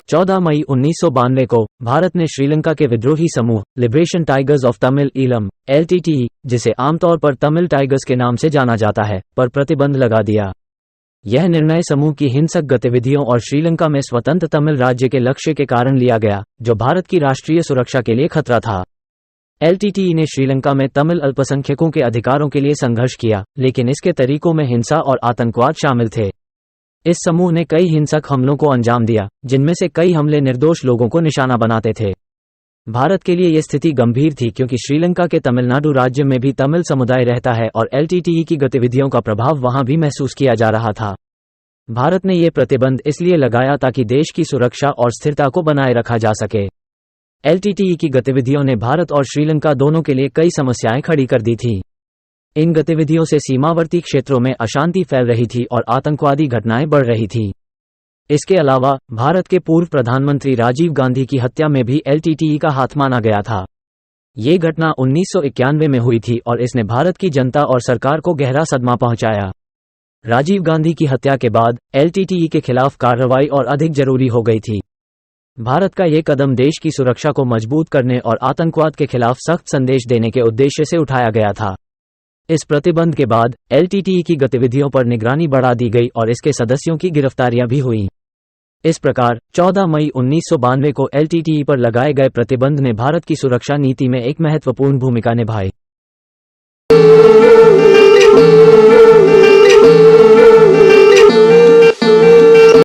14 मई 1992 को भारत ने श्रीलंका के विद्रोही समूह liberation tigers of Tamil Eelam (LTTE), जिसे आमतौर पर तमिल टाइगर्स के नाम से जाना जाता है, पर प्रतिबंध लगा दिया। यह निर्णय समूह की हिंसक गतिविधियों और श्रीलंका में स्वतंत्र तमिल राज्य के लक्ष्य के कारण लिया गया, जो भारत की राष्ट्रीय सुरक्षा के लिए खतरा था। LTTE ने श्रीलंका में तमिल अल्पसंख्यकों के अधिकारों के लिए संघर्ष किया, लेकिन इसके तरीकों में हिंसा और आतंकवाद शामिल थे। इस समूह ने कई हिंसक हमलों को अंजाम दिया, जिनमें से कई हमले निर्दोष लोगों को निशाना बनाते थे। भारत के लिए यह स्थिति गंभीर थी क्योंकि श्रीलंका के तमिलनाडु राज्य में भी तमिल समुदाय रहता है और LTTE की गतिविधियों का प्रभाव वहां भी महसूस किया जा रहा था। भारत ने यह प्रतिबंध इसलिए लगाया ताकि देश की सुरक्षा और स्थिरता को बनाए रखा जा सके। LTTE की गतिविधियों ने भारत और श्रीलंका दोनों के लिए कई समस्याएं खड़ी कर दी थी। इन गतिविधियों से सीमावर्ती क्षेत्रों में अशांति फैल रही थी और आतंकवादी घटनाएं बढ़ रही थी। इसके अलावा भारत के पूर्व प्रधानमंत्री राजीव गांधी की हत्या में भी LTTE का हाथ माना गया था। ये घटना 1991 में हुई थी और इसने भारत की जनता और सरकार को गहरा सदमा पहुंचाया। राजीव गांधी की हत्या के बाद LTTE के खिलाफ कार्रवाई और अधिक जरूरी हो गई थी। भारत का ये कदम देश की सुरक्षा को मजबूत करने और आतंकवाद के खिलाफ सख्त संदेश देने के उद्देश्य से उठाया गया था। इस प्रतिबंध के बाद LTTE की गतिविधियों पर निगरानी बढ़ा दी गई और इसके सदस्यों की गिरफ्तारियां भी हुईं। इस प्रकार 14 मई 1992 को LTTE पर लगाए गए प्रतिबंध ने भारत की सुरक्षा नीति में एक महत्वपूर्ण भूमिका निभाई।